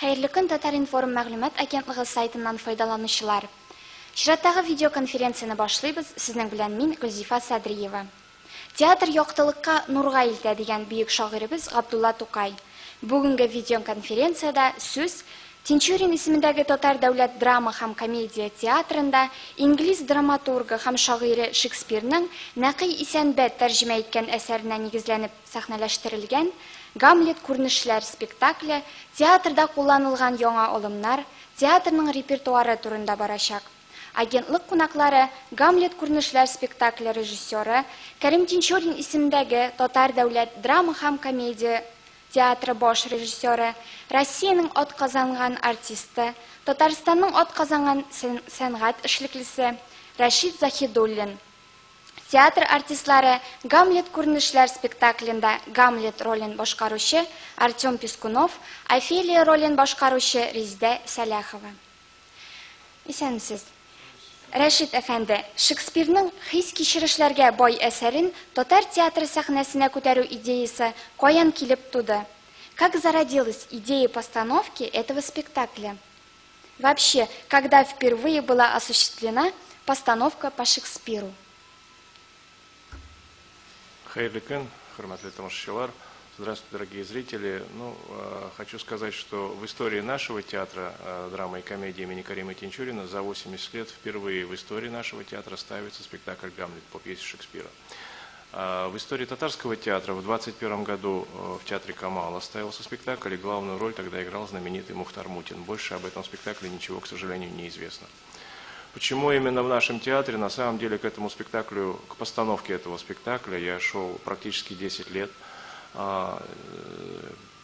Xayrlı kun Татаринформ мәгълүмат агентлыгы сайтынан файдаланучылар. Чираттагы видеоконференцияны башлыйбыз. Сезнең белән мин Гөлзифа Садриева. Театр яктылыкка нурга илтә дигән бөек шагыйребез Габдулла Тукай. Бүгенге видеоконференцияда сүз Тинчурин исемендәге Татар дәүләт драма һәм комедия театрында инглиз драматургы һәм шагыйре Шекспирның Нәкый Исәнбәт тәрҗемә иткән әсәренә нигезләнеп сәхнәләштерелгән Гамлет күренешләр спектакле театрда кулланылган яңа алымнар, театрның репертуары турында барачак. Агентлык кунаклары Гамлет күренешләр спектакле режиссеры Кәрим Тинчурин исемендәге Татар дәүләт драма һәм комедия театры баш режиссеры, Россиянең атказанган артисты, Татарстанның атказанган сәнгать эшлеклесе Рәшит Захидуллин. Театр артистлары Гамлет күренешләр спектаклендә Гамлет ролен башкаручы Артем Пискунов, Офелия ролен башкаручы Резидә Сәләхова. Исәнмесез. Рәшит әфәнде, Шекспирның хис кичерешләргә бай әсәрен татар театры сәхнәсенә күтәрү идеясы каян килеп туды? Как зародилась идея постановки этого спектакля? Вообще, когда впервые была осуществлена постановка по Шекспиру? Хайрлы күн, хөрмәтле тамашачылар. Здравствуйте, дорогие зрители. Хочу сказать, что в истории нашего театра драмы и комедии имени Карима Тинчурина за 80 лет впервые в истории нашего театра ставится спектакль «Гамлет» по пьесе Шекспира. В истории татарского театра в 21 году в театре Камала ставился спектакль, и главную роль тогда играл знаменитый Мухтар Мутин. Больше об этом спектакле ничего, к сожалению, не известно. Почему именно в нашем театре? На самом деле к этому спектаклю, к постановке этого спектакля я шел практически 10 лет.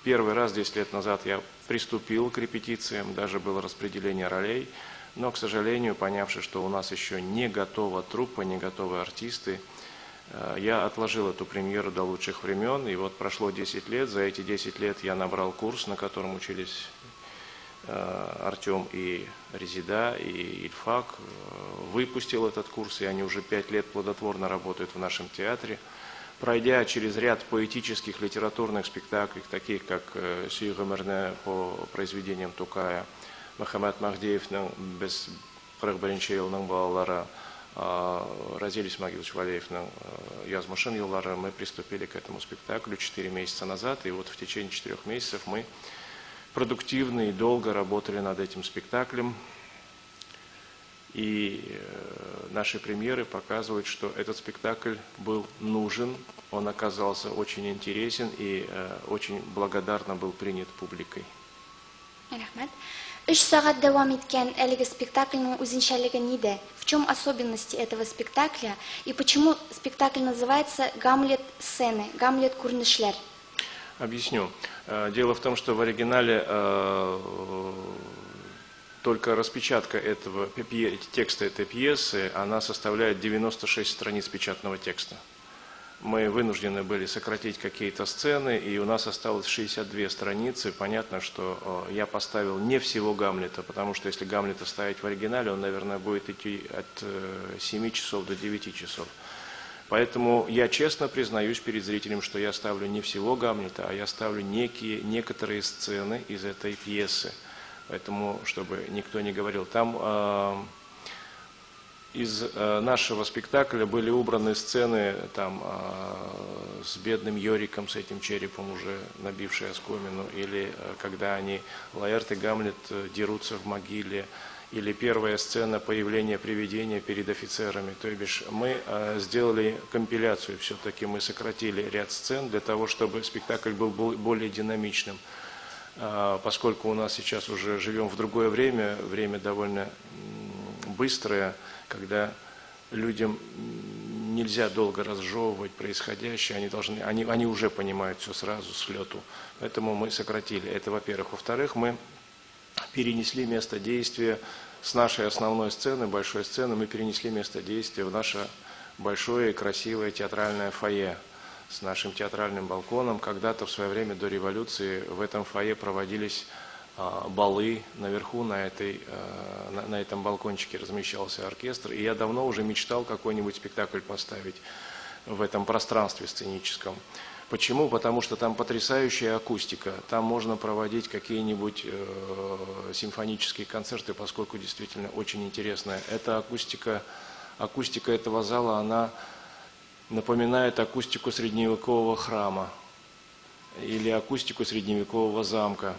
Первый раз 10 лет назад я приступил к репетициям, даже было распределение ролей, но, к сожалению, понявши, что у нас еще не готова труппа, не готовы артисты, я отложил эту премьеру до лучших времен, и вот прошло 10 лет, за эти 10 лет я набрал курс, на котором учились Артем и Резида, и Ильфак, выпустил этот курс, и они уже 5 лет плодотворно работают в нашем театре. Пройдя через ряд поэтических литературных спектаклей, таких как «Сюйгы Мерне» по произведениям Тукая, Мөхәммәд Махдиевның «Без 41 елның балалары», Разил Исмагилович Валеевның «Язмышын еллары», мы приступили к этому спектаклю 4 месяца назад, и вот в течение 4 месяцев мы продуктивно и долго работали над этим спектаклем. И наши премьеры показывают, что этот спектакль был нужен, он оказался очень интересен и очень благодарно был принят публикой. Рахмат. 3 сагать дәвам иткән әлеге спектакльнең үзенчәлеге нидә? В чем особенности этого спектакля и почему спектакль называется «Гамлет сцены», «Гамлет күренешләр»? Объясню. Дело в том, что в оригинале только распечатка текста этой пьесы, она составляет 96 страниц печатного текста. Мы вынуждены были сократить какие-то сцены, и у нас осталось 62 страницы. Понятно, что я поставил не всего Гамлета, потому что если Гамлета ставить в оригинале, он, наверное, будет идти от 7 часов до 9 часов. Поэтому я честно признаюсь перед зрителем, что я ставлю не всего Гамлета, а я ставлю некоторые сцены из этой пьесы. Поэтому, чтобы никто не говорил, там из нашего спектакля были убраны сцены там, с бедным Йориком, с этим черепом, уже набивший оскомину, или когда они, Лаэрт и Гамлет, дерутся в могиле, или первая сцена появления привидения перед офицерами. То бишь мы сделали компиляцию, все-таки мы сократили ряд сцен для того, чтобы спектакль был более динамичным. Поскольку у нас сейчас уже живем в другое время, время довольно быстрое, когда людям нельзя долго разжевывать происходящее, они уже понимают все сразу с лету. Поэтому мы сократили. Это, во-первых. Во-вторых, мы перенесли место действия с нашей основной сцены, большой сцены, мы перенесли место действия в наше большое и красивое театральное фойе с нашим театральным балконом. Когда-то в свое время до революции в этом фойе проводились балы, наверху на этом балкончике размещался оркестр, и я давно уже мечтал какой-нибудь спектакль поставить в этом пространстве сценическом. Почему? Потому что там потрясающая акустика. Там можно проводить какие-нибудь симфонические концерты, поскольку действительно очень интересная. Эта акустика этого зала, она напоминает акустику средневекового храма или акустику средневекового замка.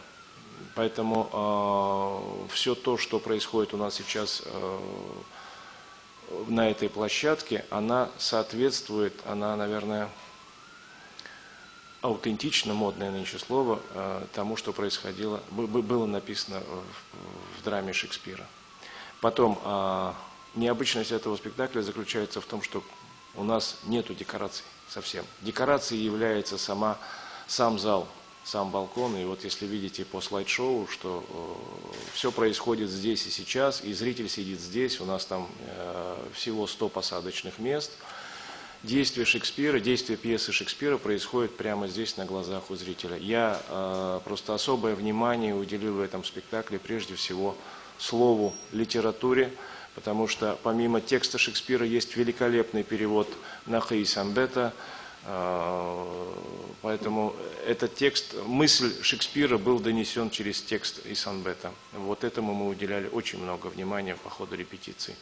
Поэтому все то, что происходит у нас сейчас на этой площадке, она соответствует, она, наверное, аутентично, модное нынче слово, тому, что происходило, было написано в драме Шекспира. Потом, необычность этого спектакля заключается в том, что у нас нету декораций совсем. Декорацией является сам зал, сам балкон. И вот если видите по слайд-шоу, что все происходит здесь и сейчас, и зритель сидит здесь, у нас там всего 100 посадочных мест. Действие Шекспира, действие пьесы Шекспира происходит прямо здесь, на глазах у зрителя. Я просто особое внимание уделил в этом спектакле прежде всего слову, литературе, потому что помимо текста Шекспира есть великолепный перевод Нахи Самбета, поэтому этот текст, мысль Шекспира был донесен через текст Исанбета. Вот этому мы уделяли очень много внимания по ходу репетиции.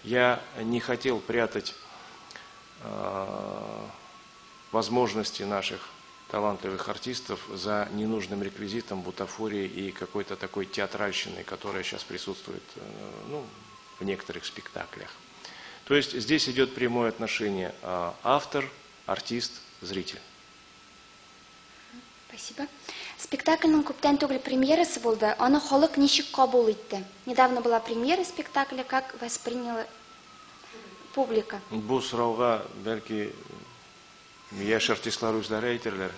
Я не хотел прятать возможности наших талантливых артистов за ненужным реквизитом, бутафорией и какой-то такой театральщиной, которая сейчас присутствует в некоторых спектаклях. То есть здесь идет прямое отношение автор, артист, зритель. Спасибо. Спектакльнең күптән түгел премьерасы булды. Аны халык ничек кабул итте? Недавно была премьера спектакля, как восприняла публика? Бу сорауга бәлки яшь артистлар үзләре әйтерләр.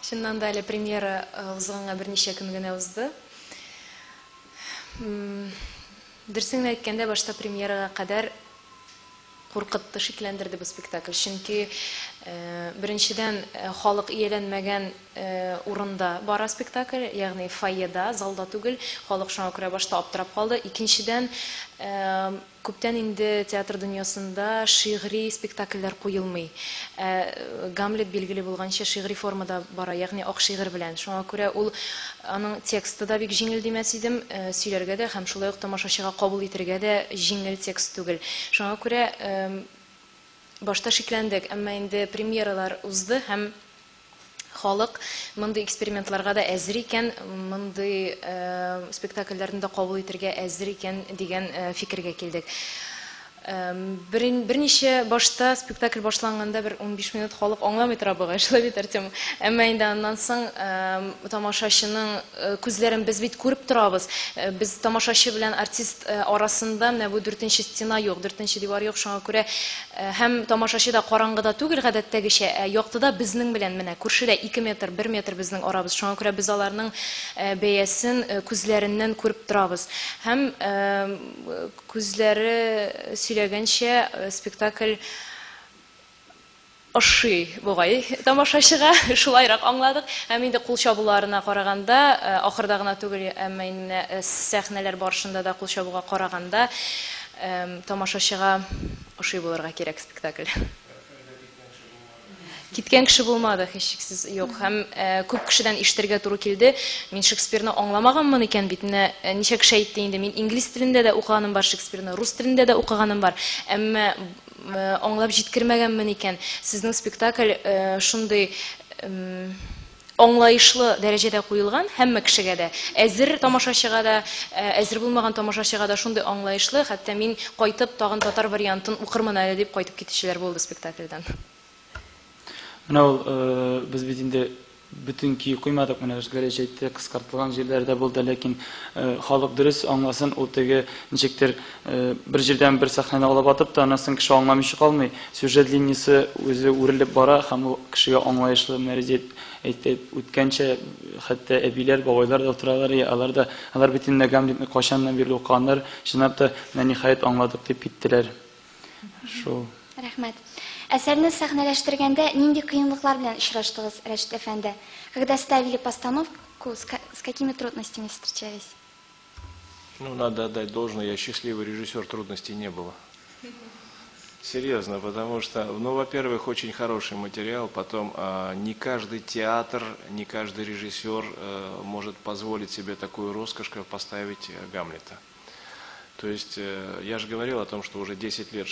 Чыннан да әле премьера узганга берничә көн генә узды. Дөресен әйткәндә, башта премьерага кадәр куркытты, шикләндерде бу спектакль. Чөнки беренчедән халык ияләнмәгән урында бара спектакль, ягъни фойеда, залда түгел. Халык шуңа күрә башта аптырап калды. Икенчедән, күптән инде театр дөньясында шигъри спектакльләр куелмый. Гамлет билгеле булганча шигъри формада бара, ягъни ак шигырь белән. Шуңа күрә ул аның тексты да бик җиңел димәс идем, сөйләргә дә һәм шулай ук тамашачыга кабул итәргә дә җиңел текст түгел. Шуңа күрә башта шикләндек, әмма инде премьералар узды һәм халык мондый экспериментларга да әзер икән, мондый спектакльләрне дә кабул итәргә әзер икән дигән фикергә килдек. Берничә башта спектакль башланганда бер 15 минут халык аңламый тора бугай, шулай бит Артем. Әмма инде аннан соң тамашачының күзләрен без бит күреп торабыз. Без тамашачы белән артист арасында менә бу 4нче стена юк, 4нче дивар юк, шуңа күрә һәм тамашачы да караңгыда түгел гадәттәгечә, яктыда безнең белән менә күршедә 2 метр, 1 метр безнең арабыз. Шуңа күрә без аларның бәясен күзләреннән күреп торабыз. Һәм күзләре сөйләгәнчә спектакль ошый бугай тамашачыга, шулайрак аңладык. Һәм инде кул чабуларына караганда, ахырда гына түгел, әмма инде сәхнәләр барышында да кул чабуга караганда тамашачыга ошый булырга кирәк спектакль. Киткән кеше булмады, һичшиксез юк. Һәм күп кешедән ишетергә туры килде. Мин Шекспирны аңламаганмын икән бит. Ничә кеше әйтте инде. Мин инглиз телендә дә укыганым бар Шекспирны, рус телендә дә укыганым бар. Әмма аңлап җиткермәгәнмен икән. Сезнең спектакль шундый аңлаешлы дәрәҗәдә куелган, һәммә кешегә дә, әзер тамашачыга да, әзер булмаган тамашачыга да шундый аңлаешлы, хәтта мин кайтып тагын татар вариантын укырмын әле дип кайтып китүчеләр булды спектакльдән. Менә ул без бит инде бүтән ки куймадык, менә гәрәҗә әйтте, кыскартылган җирләрдә булды, ләкин халык дөрес аңласын, ул теге ничектер бер җирдән бер сәхнәне алып атып та, анасын кеше аңламыйча калмый. Сюжет линиясе үзе үрелеп бара һәм ул кешегә аңлаешлы мәрҗәт әйтеп үткәнчә, хәтта әбиләр, бабайлар да торалар, алар бит инде Гамлетны кайчаннан бирле укыганнар, чынлап та ниһаять аңладык дип киттеләр. Шул. Рәхмәт. Әсәрне сәхнәләштергәндә нинди кыенлыклар белән очраштыгыз, Рәшит әфәнде? Когда ставили постановку, с какими трудностями встречались? Надо отдать должное, я счастливый режиссер, трудностей не было. Серьезно, потому что, ну, во-первых, очень хороший материал, потом не каждый театр, не каждый режиссер может позволить себе такую роскошь, как поставить Гамлета. То есть, я же говорил о том, что уже 10 лет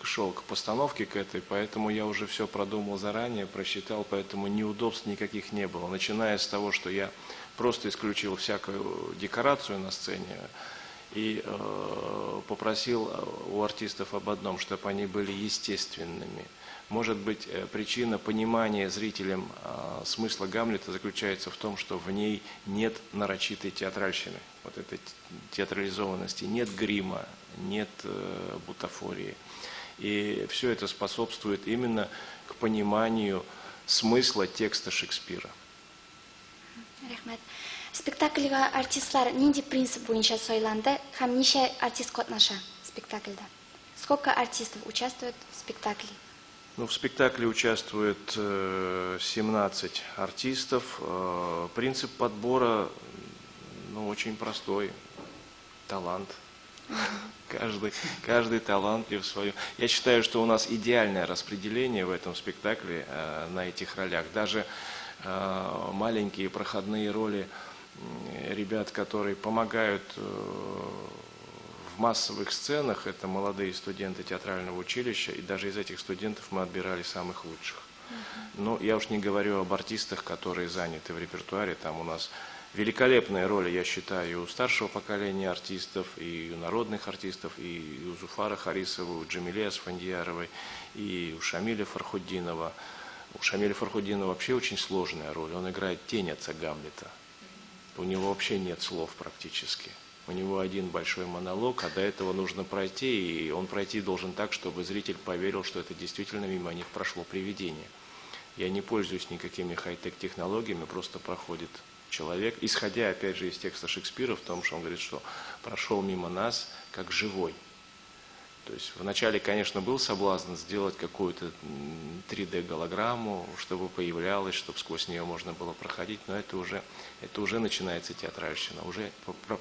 шел к постановке к этой, поэтому я уже все продумал заранее, просчитал, поэтому неудобств никаких не было. Начиная с того, что я просто исключил всякую декорацию на сцене и попросил у артистов об одном, чтобы они были естественными. Может быть, причина понимания зрителям смысла Гамлета заключается в том, что в ней нет нарочитой театральщины, вот этой театрализованности, нет грима, нет бутафории. И все это способствует именно к пониманию смысла текста Шекспира. Рахмат. Спектакльга артистлар нинди принцип буенча сайланды һәм ничә артист катнаша спектакльдә? Сколько артистов участвует в спектакле? Ну, в спектакле участвует 17 артистов. Принцип подбора, ну, очень простой. Талант. Каждый талантлив свою. Я считаю, что у нас идеальное распределение в этом спектакле на этих ролях. Даже маленькие проходные роли ребят, которые помогают в массовых сценах, это молодые студенты театрального училища, и даже из этих студентов мы отбирали самых лучших. Но я уж не говорю об артистах, которые заняты в репертуаре. Там у нас великолепные роли, я считаю, у старшего поколения артистов, и у народных артистов, и у Зуфара Харисова, у Джамиле Асфандияровой, и у Шамиля Фархуддинова. У Шамиля Фархуддинова вообще очень сложная роль. Он играет тень отца Гамлета. У него вообще нет слов практически. У него один большой монолог, а до этого нужно пройти, и он пройти должен так, чтобы зритель поверил, что это действительно мимо них прошло привидение. Я не пользуюсь никакими хай-тек технологиями, просто проходит человек, исходя опять же из текста Шекспира, в том, что он говорит, что прошел мимо нас как живой. То есть вначале, конечно, был соблазн сделать какую-то 3D-голограмму, чтобы появлялась, чтобы сквозь нее можно было проходить, но это уже начинается театральщина, уже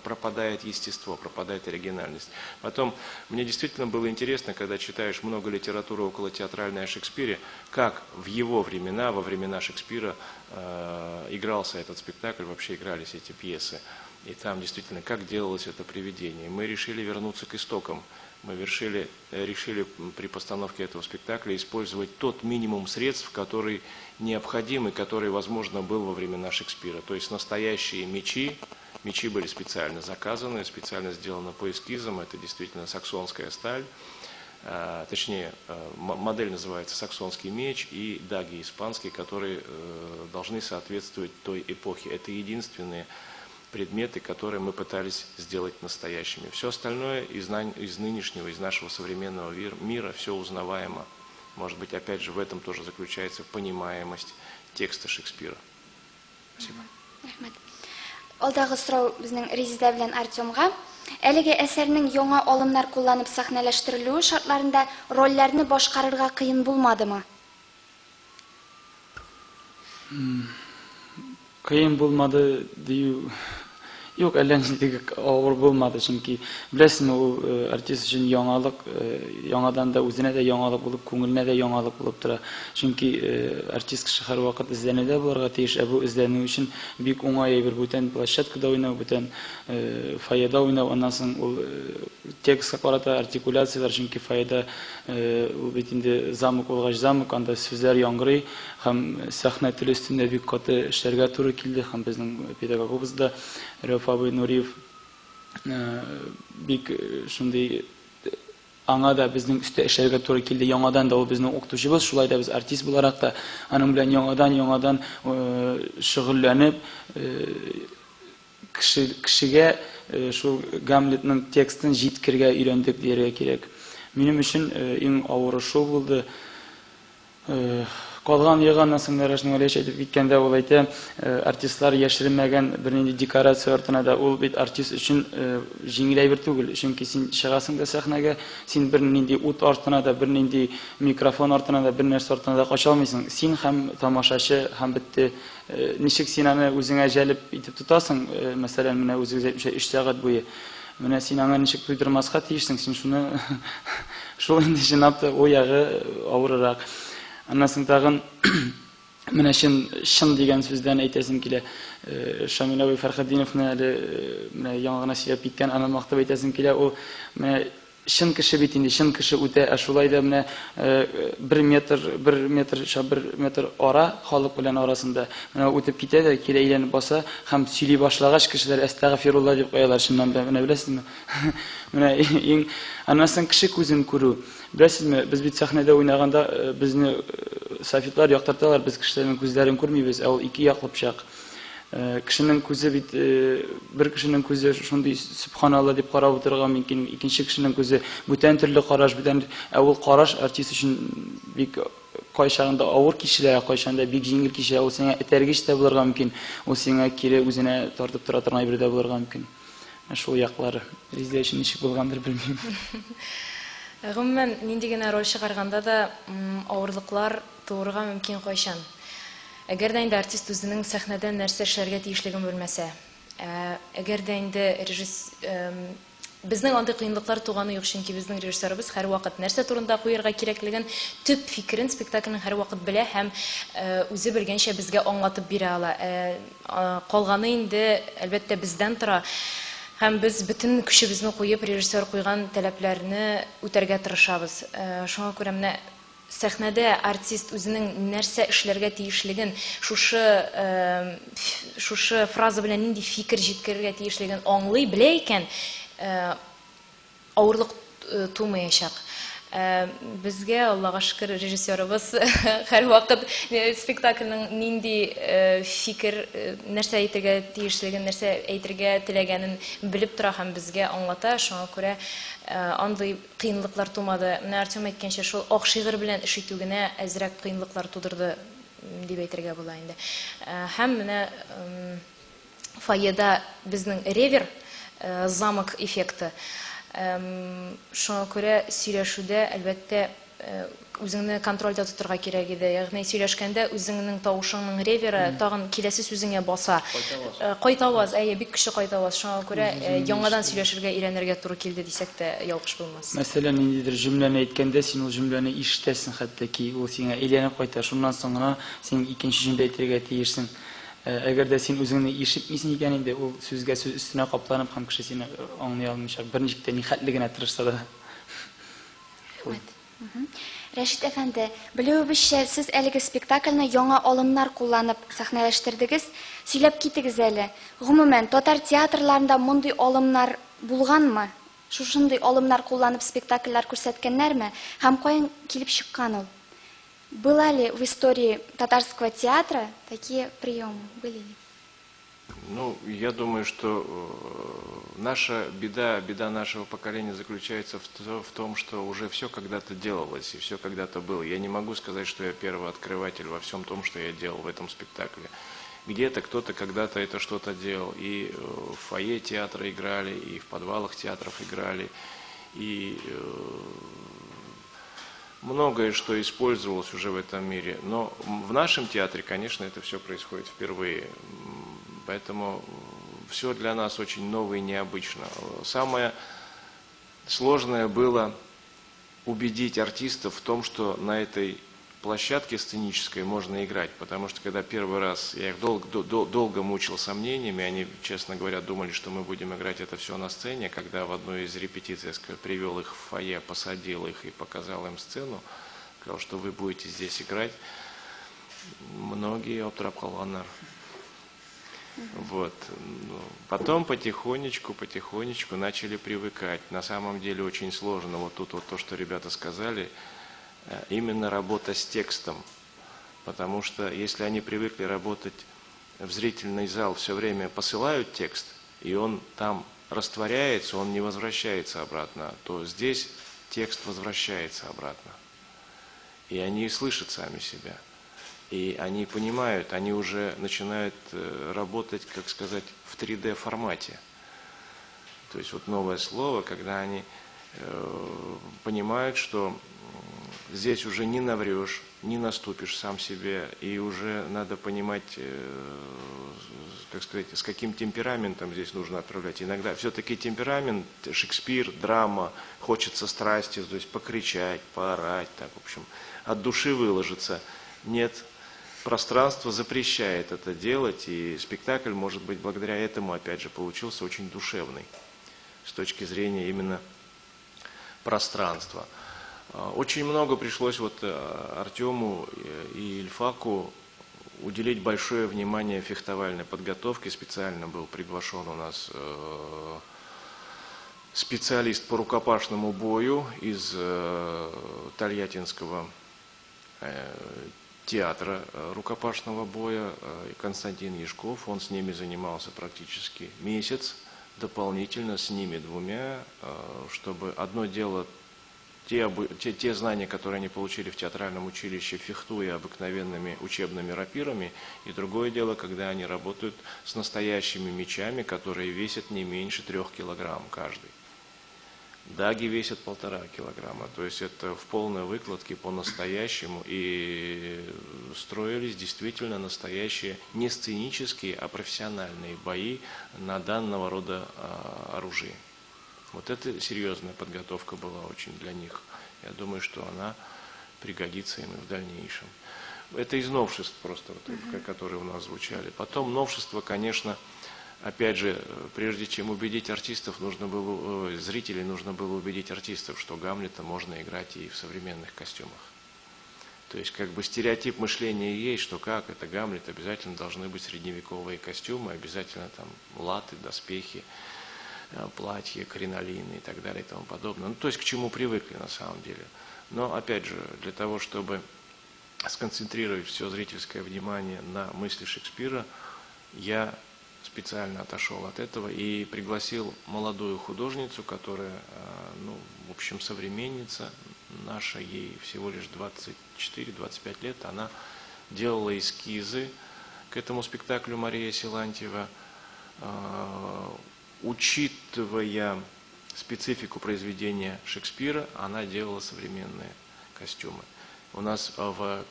пропадает естество, пропадает оригинальность. Потом, мне действительно было интересно, когда читаешь много литературы около театральной о Шекспире, как в его времена, во времена Шекспира игрался этот спектакль, вообще игрались эти пьесы. И там действительно, как делалось это привидение. Мы решили вернуться к истокам. Мы решили при постановке этого спектакля использовать тот минимум средств, который необходим и который, возможно, был во времена Шекспира. То есть настоящие мечи. Мечи были специально заказаны, специально сделаны по эскизам. Это действительно саксонская сталь. Точнее, модель называется «Саксонский меч» и даги испанские, которые должны соответствовать той эпохе. Это единственные предметы, которые мы пытались сделать настоящими. Все остальное из нынешнего, из нашего современного мира, все узнаваемо. Может быть, опять же, в этом тоже заключается понимаемость текста Шекспира. Спасибо. Алдагы сорау безнең Резида белән Артемга. Әлеге әсәрнең яңа алымнар кулланып сәхнәләштерелүе шартларында рольләрне башкарырга кыен булмадымы? Кыйын булмады дию. Yok, әлләнчелек авыр булмады, чөнки беләсезме, ул артист өчен яңалык, яңадан да үзенә дә яңалык булып, күңеленә дә яңалык булып тора. Чөнки артист кеше һәрвакыт эзләнүдә булырга тиеш, бу эзләнү өчен бик уңай бер бүтән площадкада уйнау, бүтән фойеда уйнау, аннан соң ул текстка карата артикуляциялар, чөнки фойеда ул бит инде замок булгач замок, анда сүзләр яңгырый, һәм сәхнә теле өстендә бик каты эшләргә туры килде, һәм безнең педагогыбыз да Фабый Нуриев бик шундый аңа да безнең үстә эшләргә туры килде. Яңадан да ул безнең укытучыбыз, шулай да без артист буларак та аның белән яңадан шөгыльләнеп кешегә шул Гамлетның текстын җиткергә өйрәндек дияргә кирәк. Минем өчен иң авыры шул булды. Калган яган насыңларышның әле әйтеп киткәндә ул әйтә, артистлар яшермәгән бернинди декорация артына да ул бит артист өчен җиңел әйбер түгел. Чөнки син чыгасың да сәхнәгә, син бернинди ут артына да, бернинди микрофон артына да, бер нәрсә артына да кача алмыйсың. Син һәм тамашачы һәм битте. Ничек син аны үзеңә җәлеп итеп тотасың? Мәсәлән, менә үзегез әйтмичә 3 сәгать буе. Менә син аңа ничек туйдырмаска тиешсең? Син шуны Шул инде җинап о ягы авыррак. Аннан соң тагын менә шын дигән сүздән әйтәсем килә. Шамил абый Фәрхетдиновны әле менә яңа гына сөйләп киткән, аны мактап әйтәсем килә. Ул менә шын кеше бит инде, шын кеше үтә, шулай да менә 1 метр ара халык белән арасында менә үтеп китә дә, кире әйләнеп баса һәм сөйли башлагач кешеләр әстәгъфирулла дип куялар, шуннан да менә беләсезме? Менә иң аннан соң кеше күзен күрү. Беләсезме, без бит сәхнәдә уйнаганда безне софитлар яктырталар, без кешеләрнең күзләрен күрмибез, ә ул ике яклы пычак. Кешенең күзе бит бер кешенең күзе шундый субханалла дип карап утырырга мөмкин, икенче кешенең күзе бүтән төрле караш бүтән, ә ул караш артист өчен бик кайчагында авыр кичелә, кайчагында бик җиңел кичелә, ул сиңа этәргеч тә булырга мөмкин, ул сиңа кире үзенә тартып тора торган бер дә булырга мөмкин. Шул яклары. Резидә өчен ничек булгандыр белмим. Гомумән, нинди генә роль чыгарганда да авырлыклар тууырга мөмкин кайчан. Әгәр дә инде артист үзенең сәхнәдә нәрсә эшләргә тиешлеген белмәсә, әгәр дә инде безнең андый кыенлыклар туганы юк, чөнки безнең режиссерыбыз һәр вакыт нәрсә турында куярга кирәклеген төп фикерен спектакльнең һәр вакыт белә һәм үзе белгәнчә безгә аңлатып бирә ала. Калганы инде әлбәттә бездән тора. Һәм без бүтән көчебезне куеп режиссер куйган таләпләрне үтәргә тырышабыз. Шуңа күрә менә сәхнәдә артист үзенең нәрсә эшләргә тиешлеген, шушы фраза белән нинди фикер җиткерергә тиешлеген аңлый, белә икән, авырлык тумаячак. Безгә, Аллага шөкер, режиссерыбыз һәр вакыт спектакльнең нинди фикер, нәрсә әйтергә тиешлеген, нәрсә әйтергә теләгәнен белеп тора һәм безгә аңлата. Шуңа күрә андый кыенлыклар тумады. Менә Артем әйткәнчә, шул ак шигырь белән эш итү генә әзрәк кыенлыклар тудырды дип әйтергә була инде. Һәм менә фойеда безнең ревер, замок эффекты. Шуңа күрә сөйләшүдә әлбәттә үзеңне контрольдә тотырга кирәк иде. Ягъни сөйләшкәндә үзеңнең тавышыңның реверы тагын киләсе сүзеңә баса. Кайтаваз, бик кеше кайтаваз. Шуңа күрә яңадан сөйләшергә өйрәнергә туры килде дисәк тә ялгыш булмас. Мәсәлән, ниндидер җөмләне әйткәндә син ул җөмләне ишетәсең, хәтта ки ул сиңа әйләнеп кайта. Шуннан соң гына син икенче җөмлә әйтергә тиешсең. Әгәр дә син үзеңне ишетмисең икән инде, ул сүзгә сүз өстенә капланып һәм кеше сине аңлый алмыйча, берничек тә нихәтле генә тырышса да. Рәшит әфәнде, белүебезчә, сез әлеге спектакльне яңа алымнар кулланып сәхнәләштердегез. Сөйләп китегез әле. Гомумән, татар театрларында мондый алымнар булганмы? Шушындый алымнар кулланып спектакльләр күрсәткәннәрме? Һәм каян килеп чыккан ул? Была ли в истории татарского театра такие приемы? Были ли? Ну, я думаю, что наша беда нашего поколения заключается в том, что уже все когда-то делалось и все когда-то было. Я не могу сказать, что я первый открыватель во всем том, что я делал в этом спектакле. Где-то кто-то когда-то это что-то делал. И в фойе театра играли, и в подвалах театров играли, и многое, что использовалось уже в этом мире. Но в нашем театре, конечно, это все происходит впервые. Поэтому все для нас очень новое и необычно. Самое сложное было убедить артистов в том, что на этой площадке сценической можно играть. Потому что когда первый раз я их долго мучил сомнениями, они, честно говоря, думали, что мы будем играть это все на сцене. Когда в одной из репетиций я привел их в фойе, посадил их и показал им сцену, сказал, что вы будете здесь играть, многие отрапкаланар. Вот. Потом потихонечку начали привыкать. На самом деле очень сложно. Вот тут вот то, что ребята сказали, именно работа с текстом. Потому что если они привыкли работать в зрительный зал, все время посылают текст, и он там растворяется, он не возвращается обратно, то здесь текст возвращается обратно. И они слышат сами себя. И они понимают, они уже начинают работать, как сказать, в 3D формате. То есть вот новое слово, когда они понимают, что здесь уже не наврешь, не наступишь сам себе, и уже надо понимать, как сказать, с каким темпераментом здесь нужно отправлять. Иногда все-таки темперамент, Шекспир, драма, хочется страсти, то есть покричать, поорать, так, в общем, от души выложиться. Нет, пространство запрещает это делать, и спектакль, может быть, благодаря этому, опять же, получился очень душевный, с точки зрения именно пространства. Очень много пришлось вот Артему и Ильфаку уделить большое внимание фехтовальной подготовке. Специально был приглашен у нас специалист по рукопашному бою из Тольяттинского театра рукопашного боя Константин Яшков. Он с ними занимался практически месяц, дополнительно с ними двумя, чтобы одно дело те знания, которые они получили в театральном училище, фехтуя обыкновенными учебными рапирами, и другое дело, когда они работают с настоящими мечами, которые весят не меньше 3 килограмм каждый. Даги весят 1,5 килограмма, то есть это в полной выкладке по-настоящему, и строились действительно настоящие, не сценические, а профессиональные бои на данного рода оружии. Вот это серьезная подготовка была очень для них. Я думаю, что она пригодится им и в дальнейшем. Это из новшеств просто, вот, которые у нас звучали. Потом новшество, конечно, опять же, прежде чем убедить артистов, зрителей нужно было убедить артистов, что Гамлета можно играть и в современных костюмах. То есть как бы стереотип мышления есть, что как это Гамлет, обязательно должны быть средневековые костюмы, обязательно там латы, доспехи, платья, кринолины и так далее и тому подобное. Ну, то есть к чему привыкли на самом деле. Но опять же, для того, чтобы сконцентрировать все зрительское внимание на мысли Шекспира, я специально отошел от этого и пригласил молодую художницу, которая, ну, в общем, современница наша, ей всего лишь 24-25 лет. Она делала эскизы к этому спектаклю, Мария Силантьева, учитывая специфику произведения Шекспира, она делала современные костюмы. У нас в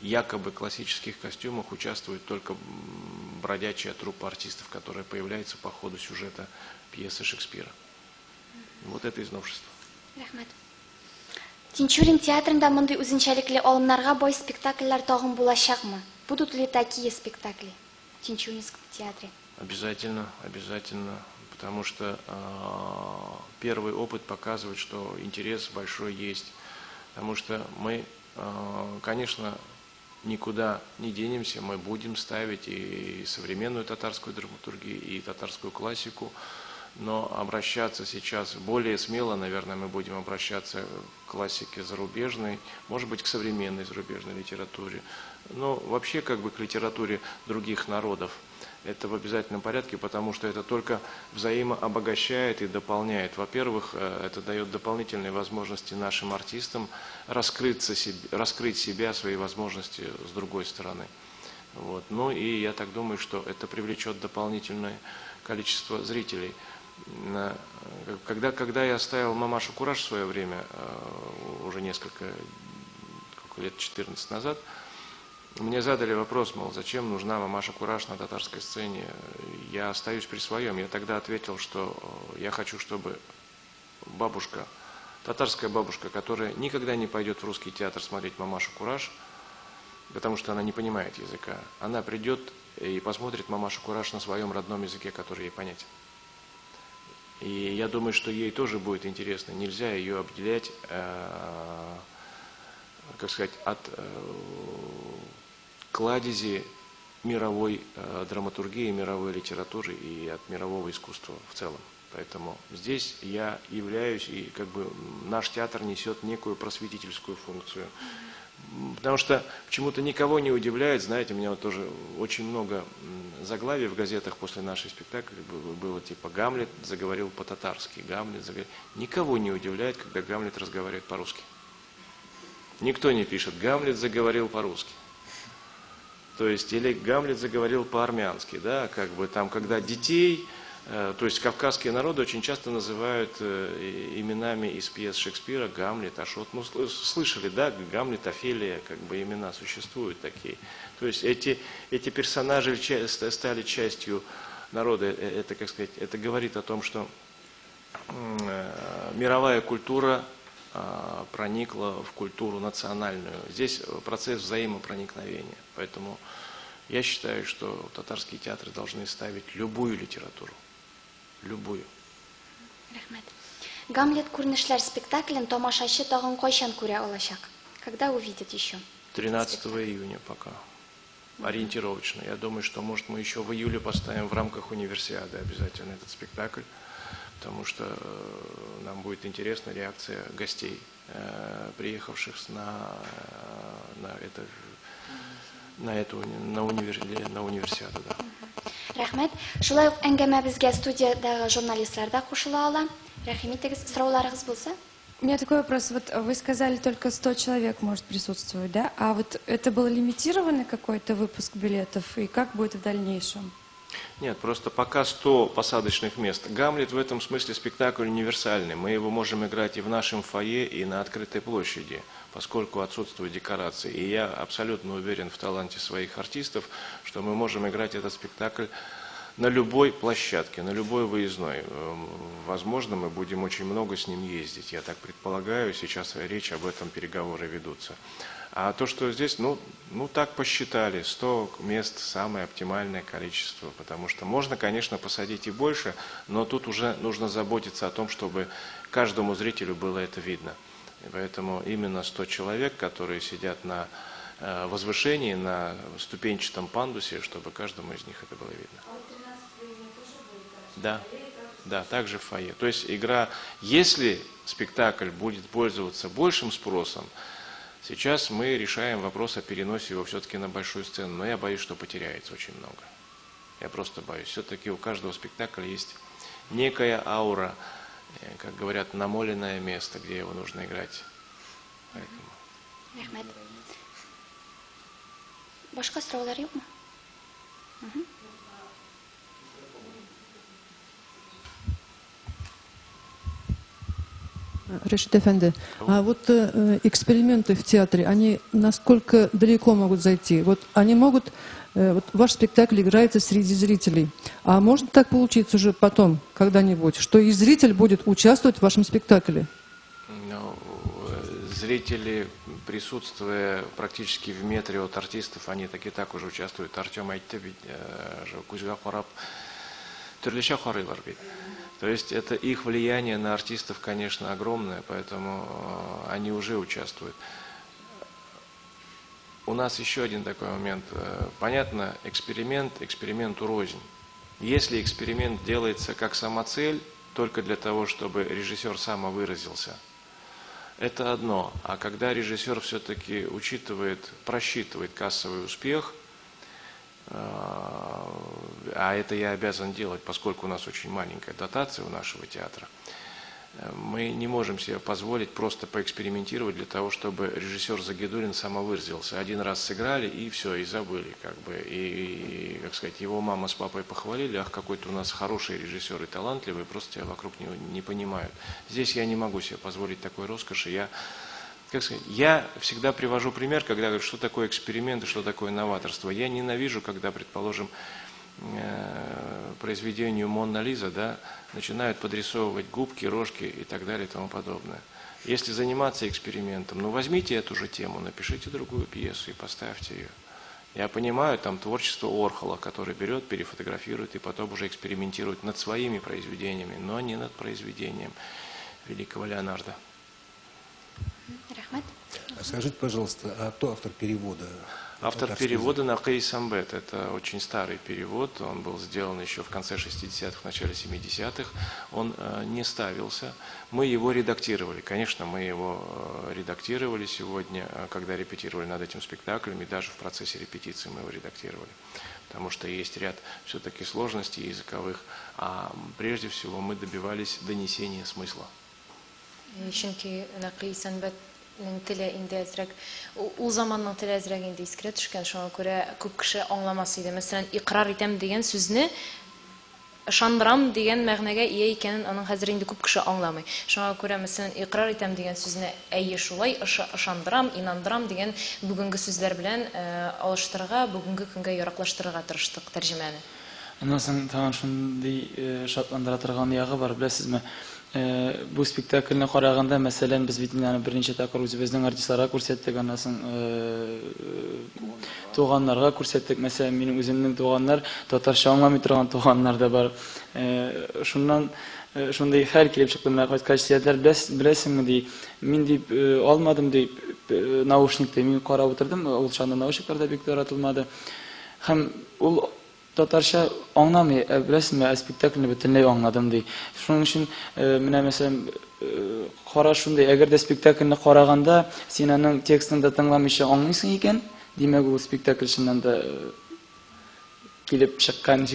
якобы классических костюмах участвует только бродячая труппа артистов, которая появляется по ходу сюжета пьесы Шекспира. Вот это из новшества. Рахмат. Тинчурин театрында мондый үзенчәлекле алымнарга бай спектакльләр тагын булачакмы? Будут ли такие спектакли в Тинчуринском театре? Обязательно, обязательно. Потому что первый опыт показывает, что интерес большой есть. Потому что мы, конечно, никуда не денемся, мы будем ставить и современную татарскую драматургию, и татарскую классику, но обращаться сейчас более смело, наверное, мы будем обращаться к классике зарубежной, может быть, к современной зарубежной литературе, но вообще как бы к литературе других народов. Это в обязательном порядке, потому что это только взаимообогащает и дополняет. Во-первых, это дает дополнительные возможности нашим артистам раскрыть себя, свои возможности с другой стороны. Вот. Ну и я так думаю, что это привлечет дополнительное количество зрителей. Когда я ставил «Мамашу Кураж» в свое время, уже несколько лет 14 назад, мне задали вопрос, мол, зачем нужна «Мамаша Кураж» на татарской сцене. Я остаюсь при своем. Я тогда ответил, что я хочу, чтобы бабушка, татарская бабушка, которая никогда не пойдет в русский театр смотреть «Мамашу Кураж», потому что она не понимает языка, она придет и посмотрит «Мамашу Кураж» на своем родном языке, который ей понятен. И я думаю, что ей тоже будет интересно. Нельзя ее обделять, как сказать, от кладези мировой драматургии, мировой литературы и от мирового искусства в целом. Поэтому здесь я являюсь, и как бы наш театр несет некую просветительскую функцию. Потому что почему-то никого не удивляет, знаете, у меня вот тоже очень много заглавий в газетах после нашей спектакля было типа «Гамлет заговорил по-татарски», «Гамлет заговорил». Никого не удивляет, когда Гамлет разговаривает по-русски. Никто не пишет «Гамлет заговорил по-русски». То есть, или Гамлет заговорил по-армянски, да, как бы там, когда детей То есть кавказские народы очень часто называют именами из пьес Шекспира Гамлет, Ашот. Ну, слышали, да, Гамлет, Офелия, как бы имена существуют такие. То есть эти персонажи стали частью народа. Это, как сказать, это говорит о том, что мировая культура проникла в культуру национальную. Здесь процесс взаимопроникновения. Поэтому я считаю, что татарские театры должны ставить любую литературу. Любую. Рахмет. Гамлет күренешләр спектаклен тамашачы тагын кайчан күрә алачак? Когда увидит еще? 13 июня пока. Ориентировочно. Я думаю, что, может, мы еще в июле поставим в рамках универсиады обязательно этот спектакль, потому что нам будет интересна реакция гостей, приехавших на универсиаду. Да. Рахмет. Шулай ук әңгәмәбезгә студиядагы журналистлар да кушыла ала. Рәхим итегез, сорауларыгыз булса? У меня такой вопрос. Вот вы сказали, только 100 человек может присутствовать, да? А вот это был лимитированный какой-то выпуск билетов? И как будет в дальнейшем? Нет, просто пока 100 посадочных мест. Гамлет в этом смысле спектакль универсальный. Мы его можем играть и в нашем фойе, и на открытой площади, поскольку отсутствуют декорации. И я абсолютно уверен в таланте своих артистов, что мы можем играть этот спектакль на любой площадке, на любой выездной. Возможно, мы будем очень много с ним ездить. Я так предполагаю, сейчас речь об этом, переговоры ведутся. А то, что здесь, ну так посчитали, 100 мест самое оптимальное количество, потому что можно, конечно, посадить и больше, но тут уже нужно заботиться о том, чтобы каждому зрителю было это видно. И поэтому именно 100 человек, которые сидят на возвышении, на ступенчатом пандусе, чтобы каждому из них это было видно. Да, также в фойе. То есть игра, если спектакль будет пользоваться большим спросом, сейчас мы решаем вопрос о переносе его все-таки на большую сцену, но я боюсь, что потеряется очень много. Я просто боюсь. Все-таки у каждого спектакля есть некая аура, как говорят, намоленное место, где его нужно играть. Рахмет. Башка сораулар юкмы? Рашид Эфенди, а вот эксперименты в театре, они насколько далеко могут зайти? Вот они могут, вот ваш спектакль играется среди зрителей, а может так получиться уже потом, когда-нибудь, что и зритель будет участвовать в вашем спектакле? Зрители, присутствуя практически в метре от артистов, они так и так уже участвуют. Артем айтты бит, күзгә карап, төрлечә карыйлар бит. То есть это их влияние на артистов, конечно, огромное, поэтому они уже участвуют. У нас еще один такой момент. Понятно, эксперименту рознь. Если эксперимент делается как самоцель, только для того, чтобы режиссер самовыразился, это одно. А когда режиссер все-таки просчитывает кассовый успех, а это я обязан делать, поскольку у нас очень маленькая дотация у нашего театра, мы не можем себе позволить просто поэкспериментировать для того, чтобы режиссер Загидуллин самовыразился. Один раз сыграли и все, и забыли, как бы, и как сказать, его мама с папой похвалили, ах, какой ты у нас хороший режиссер и талантливый, просто тебя вокруг него не понимают. Здесь я не могу себе позволить такой роскоши. Я всегда привожу пример, когда говорю, что такое эксперимент и что такое новаторство. Я ненавижу, когда, предположим, произведению «Монна Лиза», да, начинают подрисовывать губки, рожки и так далее и тому подобное. Если заниматься экспериментом, возьмите эту же тему, напишите другую пьесу и поставьте ее. Я понимаю, там творчество Орхола, который берет, перефотографирует и потом уже экспериментирует над своими произведениями, но не над произведением великого Леонардо. Рахмет. Скажите, пожалуйста, а кто автор перевода? Автор перевода Накей Самбет. Это очень старый перевод. Он был сделан еще в конце 60-х, в начале 70-х. Он не ставился. Мы его редактировали. Конечно, мы его редактировали сегодня, когда репетировали над этим спектаклем. И даже в процессе репетиции мы его редактировали. Потому что есть ряд все-таки сложностей языковых. А прежде всего мы добивались донесения смысла. Чөнки Накей Самбет теле инде әзрәк, ул заманның теле әзрәк инде искерә төшкән, шуңа күрә күп кеше аңламас иде. Мәсәлән, иqrar итәм дигән сүзне ышандырам дигән мәгънәгә ия икәнен аның хәзер инде күп кеше аңламый. Шуңа күрә мәсәлән иqrar итәм дигән сүзне әйе шулай, ышандырам, инандырам дигән бүгенге сүзләр белән алыштырырга, бүгенге көнгә яраклаштырырга тырыштык тәрҗемәне. Аннан соң тагын шундый шатландыра торган ягы бар, беләсезме? Бу спектакльне караганда, мәсәлән, без бит инде берничә тапкыр үзебезнең артистларга күрсәттек, аннан соң туганнарга күрсәттек. Мәсәлән, минем үземнең туганнар, татарча аңламый торган туганнар да бар. Шуннан шундый хәл килеп чыкты, менә кайткач сиятләр беләсеңме ди, мин дип алмадым дип наушникта мин карап утырдым, ул чанда наушникларда бик таратылмады. Һәм ул татарча аңламый, беләсезме, спектакльне бөтенләй аңладым ди. Шуның өчен менә мәсәлән кара шундый, әгәр дә спектакльне караганда син аның текстын да тыңламыйча аңлыйсың икән, димәк ул спектакль чыннан да килеп чыккан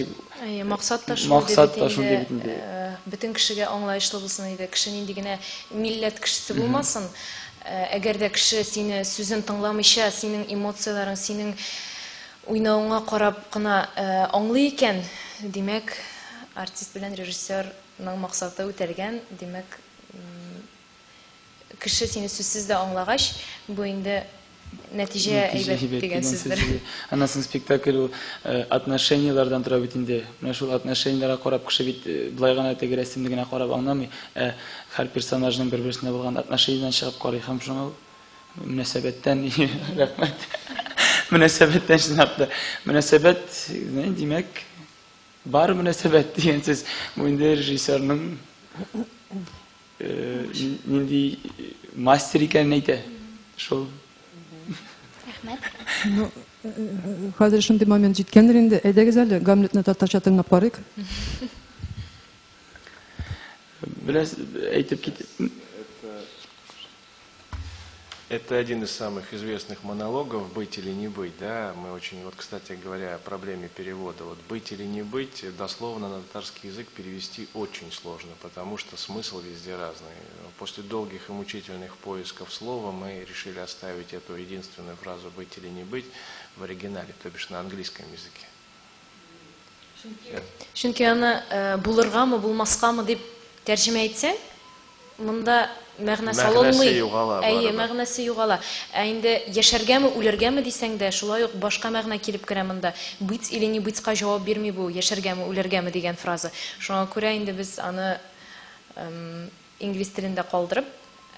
максат та шундый бит инде. Бөтен кешегә аңлаешлы булсын иде, кеше нинди генә милләт кешесе булмасын. Әгәр дә кеше сине сүзен тыңламыйча, синең эмоцияларың, синең уйнауыңа карап кына аңлый икән, димәк, артист белән режиссерның максаты үтәлгән, димәк, кеше сине сүзсез дә аңлагач, бу инде нәтиҗә әйбәт дигән сүздер. Аннан соң спектакль отношениялардан тора бит инде. Менә шул отношенияларга карап кеше бит былай гына теге рәсемне генә карап аңламый, һәр персонажның бер-берсенә булган отношенияләрен чыгып карый һәм шуңа мөнәсәбәттән рәхмәт. Мөнәсәбәттән чынлап мөнәсәбәт, димәк, бар мөнәсәбәт дигән сүз бу инде режиссерның нинди мастер икәнен әйтә. Шул. Рәхмәт. Ну, хәзер шундый момент җиткәндер инде. Әйдәгез әле Гамлетны татарча тыңлап карыйк. Беләс әйтеп китеп. Это один из самых известных монологов «Быть или не быть». Да? Мы очень, вот, кстати говоря, о проблеме перевода. Вот «Быть или не быть» дословно на татарский язык перевести очень сложно, потому что смысл везде разный. После долгих и мучительных поисков слова мы решили оставить эту единственную фразу «быть или не быть» в оригинале, то бишь на английском языке. Чөнки аны булыргамы, булмаскамы дип тәрҗемә итсәң, монда мәгънәсе алынмый. Әйе, мәгънәсе югала. Инде яшәргәме, үләргәме дисәң дә, шулай ук башка мәгънә килеп керә монда. Быть или не бытька җавап бирми бу, яшәргәме, үләргәме дигән фраза. Шуңа күрә инде без аны инглиз телендә калдырып,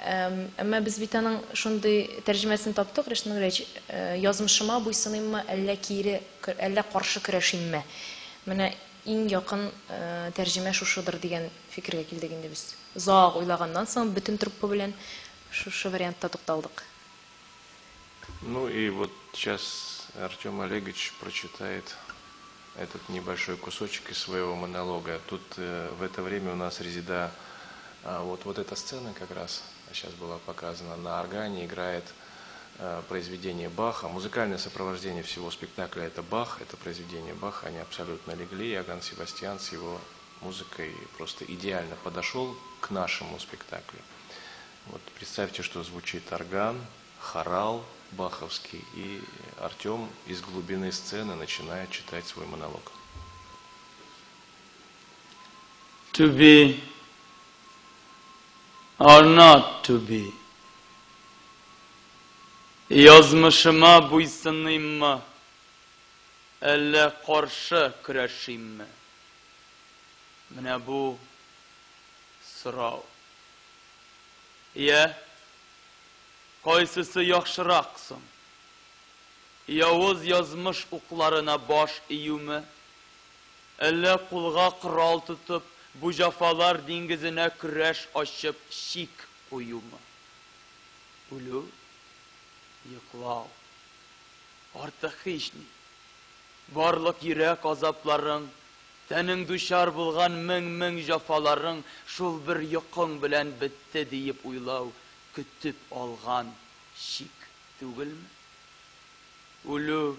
әмма без бит аның шундый тәрҗемәсен таптык, язмышыма буйсыныммы, әллә кире, әллә каршы көрәшимме. Менә иң якын тәрҗемә шушыдыр дигән фикергә килдек инде без. Зак уйлаганнан соң бөтен труппа белән шушы вариантта тукталдык. Ну и вот сейчас Артем Олегович прочитает этот небольшой кусочек из своего монолога. Тут в это время у нас резида, вот эта сцена как раз сейчас была показана, на органе играет произведение Баха. Музыкальное сопровождение всего спектакля — это Бах, это произведение Баха, они абсолютно легли. Иоганн Себастьян с его музыкой просто идеально подошел к нашему спектаклю. Вот представьте, что звучит орган, хорал баховский, и Артем из глубины сцены начинает читать свой монолог. To be or not to be. Язмышыма буйсыныммы, әллә каршы көрәшимме? Менә бу сорау. Кайсысы яхшырак соң? Явыз язмыш укларына баш июме, әллә кулга корал тотып, бу җафалар диңгезенә көрәш ачып шик куюмы? Үлү, йоклау, артык һични. Барлык йөрәк азапларың, тәнең дучар булган мең җафаларың шул бер йокың белән бетте диеп уйлау, көтеп алган шик түгелме? Үлү,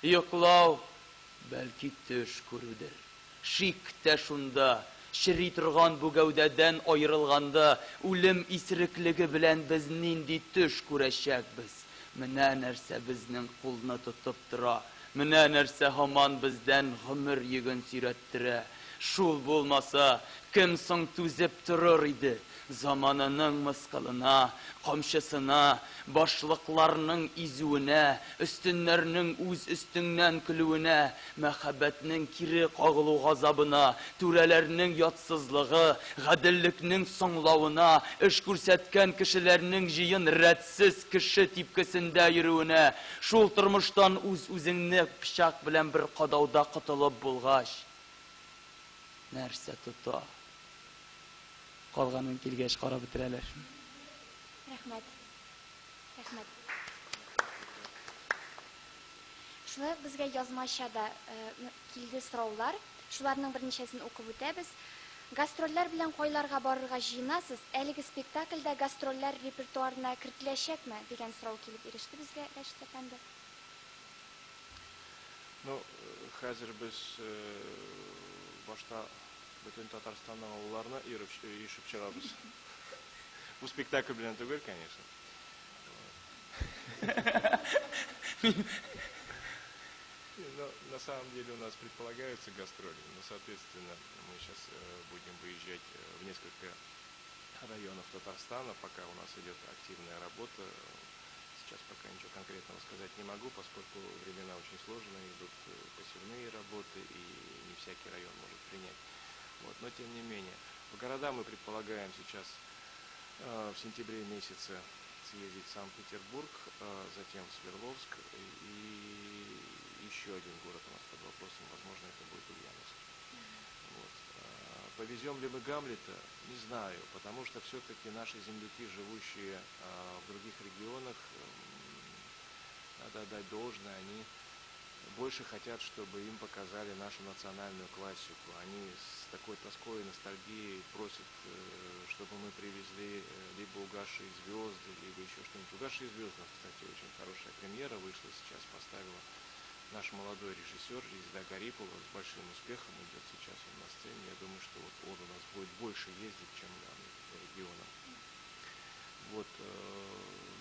йоклау, бәлки төш күрүдер. Шик тә шунда, чыри торган бу гәүдәдән аерылганда, үлем исереклеге белән без нинди төш күрәчәкбез? Менә нәрсә безнең кулны тотып тора, Менә нәрсә һаман бездән гомер йөген сөйрәттерә. Шул булмаса, кем соң түзеп торыр иде? Заманының мыскылына, камчысына, башлыкларның изүенә, өстеннәрнең үз өстеңнән көлүенә, мәхәббәтнең кире кагылу газабына, түрәләрнең ятсызлыгы, гаделлекнең соңлавына, эш күрсәткән кешеләрнең җыен рәтсез кеше типкесендә йөрүенә, шул тормыштан үз-үзеңне пычак белән бер кадауда котылып булгач, нәрсә тота? Калганын килгәч карап бетерәләр. Рәхмәт. Рәхмәт. Шулай безгә язмача да килде сораулар. Шуларның берничәсен укып үтәбез. Гастрольләр белән кайларга барырга җыенасыз? Әлеге спектакльдә гастрольләр репертуарына кертеләчәкме? Дигән сорау килеп иреште безгә, Рәшит әфәнде. Ну, хәзер без башта бүтән Татарстанның авылларына ишеп чыгабыз. Бу спектакль белән түгел, конечно. Но на самом деле у нас предполагаются гастроли, но, соответственно, мы сейчас будем выезжать в несколько районов Татарстана, пока у нас идет активная работа. Сейчас пока ничего конкретного сказать не могу, поскольку времена очень сложные, идут посевные работы, и не всякий район может принять. Вот. Но тем не менее, в города мы предполагаем сейчас в сентябре месяце съездить в Санкт-Петербург, затем в Свердловск, и еще один город у нас под вопросом, возможно, это будет Ульяновск. Вот. Повезем ли мы Гамлета? Не знаю, потому что все-таки наши земляки, живущие в других регионах, надо отдать должное, они больше хотят, чтобы им показали нашу национальную классику. Они с такой тоской и ностальгией просят, чтобы мы привезли либо «Угасшие звезды», либо еще что-нибудь. «Угасшие звезды», кстати, очень хорошая премьера вышла сейчас, поставила наш молодой режиссер Резида Гарипова, с большим успехом идет сейчас он на сцене. Я думаю, что вот он у нас будет больше ездить, чем по регионам. Вот,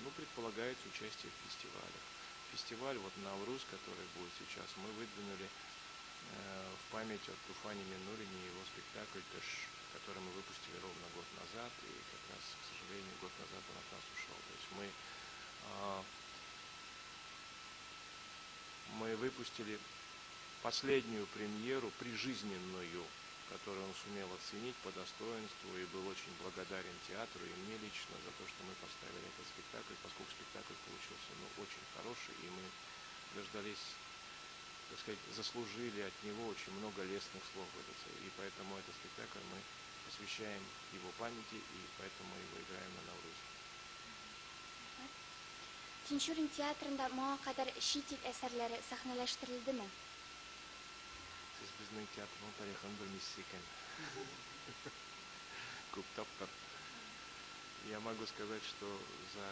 ну, предполагается участие в фестивалях. Фестиваль вот Навруз, который будет сейчас, мы выдвинули в память о Туфане Минулине его спектакль «Тэш», который мы выпустили ровно год назад, и как раз, к сожалению, год назад он от нас ушел. То есть мы выпустили последнюю премьеру, прижизненную, которую он сумел оценить по достоинству, и был очень благодарен театру и мне лично за то, что мы поставили этот спектакль, поскольку спектакль получился очень хороший, и мы дождались, так сказать, заслужили от него очень много лестных слов. И поэтому этот спектакль мы посвящаем его памяти, и поэтому его играем на Наврузе. Тинчурин театрында моңа кадәр чит ил әсәрләре сәхнәләштерелдеме? Сез безнең театрның тарихын белмисез икән. Күп тапкыр. Я могу сказать, что за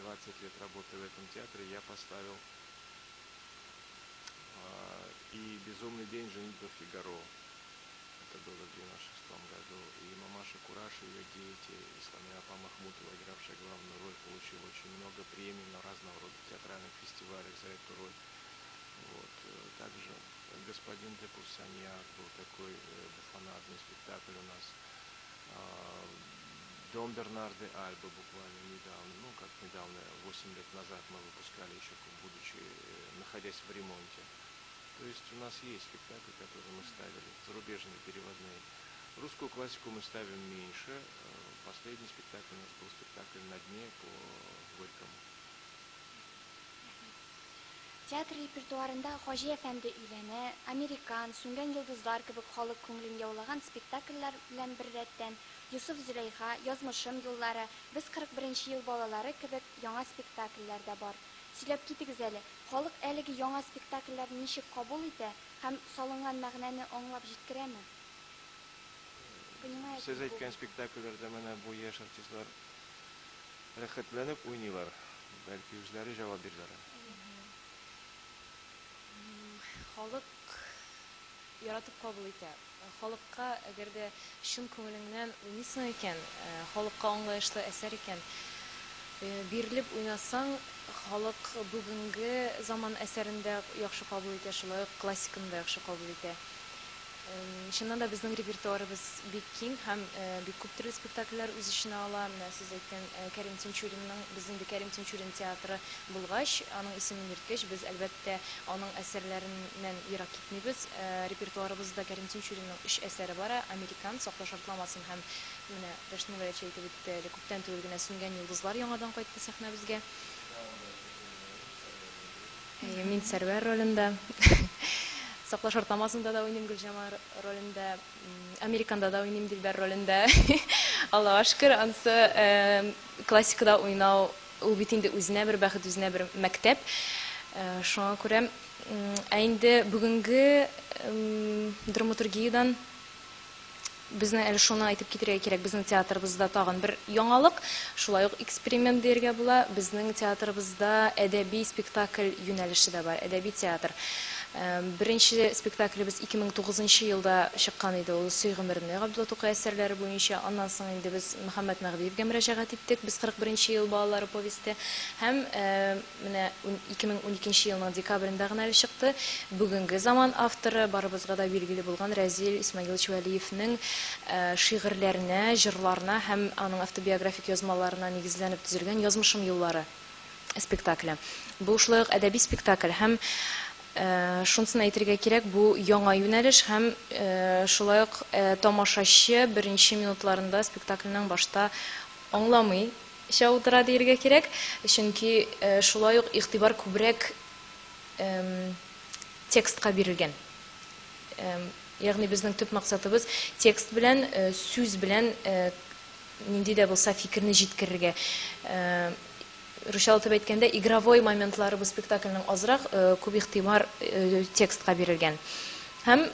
20 лет работы в этом театре я поставил и «Безумный день», «Женитьба Фигаро». Это было в 1996 году. И Мамаша Кураш, ее дети, и Сланьяпа Махмутова, игравшая главную роль, получила очень много премий на разного рода театральных фестивалях за эту роль. Вот. Также «Господин де Пурсаньяк» был такой буфонадный спектакль у нас. «Дом Бернарда Альба» буквально недавно, как недавно, 8 лет назад мы выпускали, еще будучи, находясь в ремонте. То есть у нас есть спектакли, которые мы ставили, зарубежные, переводные. Русскую классику мы ставим меньше. Последний спектакль у нас был спектакль «На дне» по Горькому. Театр репертуарында Хаҗи әфәнде өйләнә, Американ, Сүнгән йолдызлар кебек халык күңелен яулаган спектакльләр белән бер рәттән Юсуф Зөләйха, Язмышым юллары, без 41 ел балалары кебек яңа спектакльләр дә бар. Сөйләп китегез әле, халык әлеге яңа спектакльләрне ничек кабул итә һәм салынган мәгънәне аңлап җиткерәме? Сез әйткән спектакльләрдә менә бу яшь артистлар рәхәтләнеп уйныйлар, бәлки үзләре җавап бирәләр. Халык яратып кабул итә. Халыкка әгәр дә шун күңеленнән уйныйсың икән, халыкка аңлаешлы әсәр икән, бирелеп уйнасаң, халык бүгенге заман әсәрендә яхшы кабул итә, шулай ук классиканы да яхшы кабул итә. Чыннан да безнең репертуарыбыз бик киң һәм бик күп төрле спектакльләр үз иченә ала. Менә сез әйткән Кәрим Тинчуринның, безнең Кәрим Тинчурин театры булгач, аның исемен йөрткәч, без әлбәттә аның әсәрләреннән ерак китмибез. Репертуарыбызда Кәрим Тинчуринның 3 әсәре бар: Американ, Сакла шартламасын һәм менә Дәшнең Вәличә әйтеп үтте, әле күптән түгел генә Сүнгән йолдызлар яңадан кайтты сәхнәбезгә. Мин Сәрвәр ролендә. Сакла шартламасында да уйныйм, Гөлҗамал ролендә, Американда да уйныйм, Дилбәр ролендә. Аллаһка шөкер, ансы классикада уйнау, ул бит инде үзенә бер бәхет, үзенә бер мәктәп. Шуңа күрә инде бүгенге драматургиядан безнең әле шуны әйтеп китәргә кирәк. Безнең театрыбызда тагын бер яңалык, шулай ук эксперимент дияргә була. Безнең театрыбызда әдәби спектакль юнәлеше дә бар, әдәби театр. Беренче спектаклебез 2009 елда чыккан иде, ул Сөй гомерне Габдулла Тукай әсәрләре буенча. Аннан соң инде без Мөхәммәд Мәгъдиевгә мөрәҗәгать иттек, без 41 ел балалары повесте. Һәм менә 2012 елның декабрендә гына чыкты. Бүгенге заман авторы, барыбызга да билгеле булган Разил Исмәгыйлович Вәлиевнең шигырьләренә, җырларына һәм аның автобиографик язмаларына нигезләнеп төзелгән Язмышым юллары спектакле. Бу шулай ук әдәби спектакль һәм шунсын әйтергә кирәк, бу яңа юнәлеш һәм шулай ук тамашачы беренче минутларында спектакльнең башта аңламый утыра дияргә кирәк, чөнки шулай ук игътибар күбрәк текстка бирелгән. Ягъни безнең төп максатыбыз текст белән, сүз белән нинди дә булса фикерне җиткерергә. Рушал әйткәндә, игровой моментлары бу спектакльнең азрак, күп игътибар текстка бирелгән. Һәм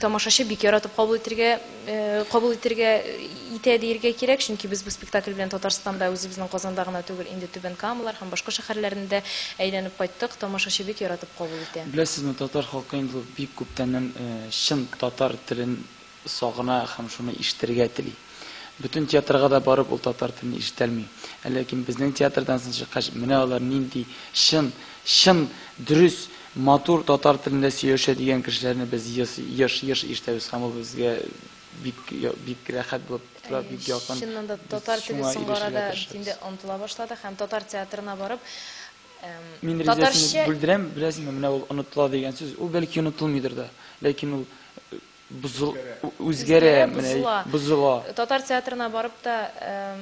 тамашачы бик яратып кабул итәргә итә дияргә кирәк, чөнки без бу спектакль белән Татарстанда, үзебезнең Казанда гына түгел, инде Түбән Камалар һәм башка шәһәрләрендә әйләнеп кайттык. Тамашачы бик яратып кабул итә. Беләсезме, татар халкы инде бик күптәннән чын татар телен сагына һәм шуны ишетергә тели. Bütün театрга да барып ул татар телен ишетелми. Ләкин безнең театрдан чыккач, менә алар нинди чын, дөрес, матур татар телендә сөйләшә дигән кешеләрне без еш ишетәбез һәм ул безгә бик рәхәт булып тора, бик якын. Чыннан да татар теле соңгырада инде онытыла башлады һәм татар театрына барып татарча белдерәм, беләсезме, менә ул онытыла дигән сүз, ул бәлки онытылмыйдыр да, ләкин ул үзгәрә, бузыла. Татар театрына барып та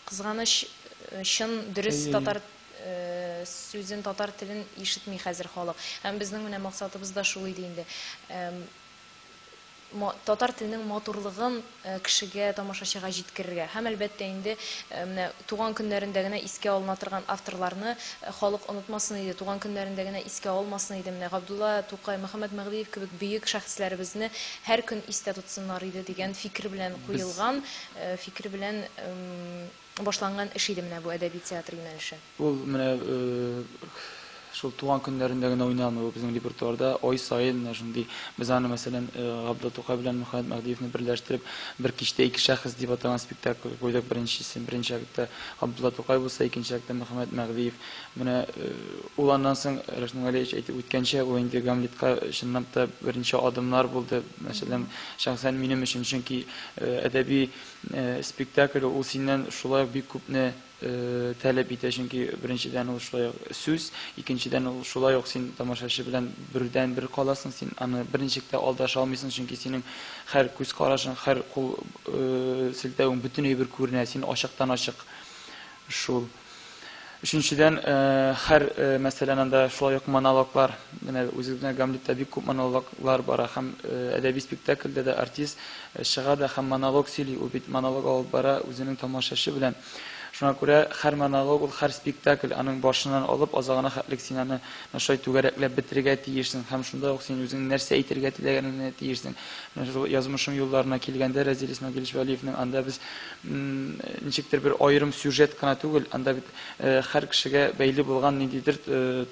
кызганыч, чын, дөрес татар сүзен, татар телен ишетми хәзер халык. Һәм безнең менә максатыбыз да шул иде инде. Татар теленең матурлыгын кешегә, тамашачыга җиткерергә. Һәм әлбәттә инде менә туган көннәрендә генә искә алына торган авторларны халык онытмасын иде, туган көннәрендә генә искә алмасын иде. Менә Габдулла Тукай, Мөхәммәд Мәгъдиев кебек бөек шәхесләребезне һәр көн истә тотсыннар иде дигән фикер белән куелган, фикер белән башланган эш иде менә бу әдәби театр юнәлеше. Ул менә шул туган көннәрендә генә уйнамый, безнең репертуарда ай сайын шундый, без аны мәсәлән Габдулла Тукай белән Мөхәммәд Мәгъдиевне берләштереп, бер кичтә ике шәхес дип атаган спектакль куйдык. Беренче актта Габдулла Тукай булса, икенче актта Мөхәммәд Мәгъдиев. Менә ул аннан соң Рәшнәң Вәлиевич әйтеп үткәнчә, ул инде Гамлетка чыннап та беренче адымнар булды. Мәсәлән, шәхсән минем өчен, чөнки әдәби спектакль ул синнән шулай бик күпне таләп итә, чөнки беренчедән ул шулай сүз, икенчедән ул шулай ук син тамашачы белән бердән бер каласың, син аны беренчелектә алдаша алмыйсың, чөнки синең һәр күз карашың, һәр кул селтәвең бөтенләй бер күренә, син ачыктан ачык. Шул. Өченчедән һәр мәсәлән анда шулай ук монологлар, менә үзебезнең Гамлетта бик күп монологлар бара, һәм әдәби спектакльдә дә артист чыга да һәм монолог сөйли, ул бит монолог алып бара үзенең тамашачы белән. Шуңа күрә һәр монолог, ул һәр спектакль аның башыннан алып азагына хәтлек син аны шулай түгәрәкләп бетергә тиешсең, һәм шунда ук син үзең нәрсә әйтергә теләгәнеңне тиешсең. Язмышым юлларына килгәндә Разил Исмәгыйлович Вәлиевнең анда без ничектер бер аерым сюжет кына түгел, анда бит һәр кешегә бәйле булган ниндидер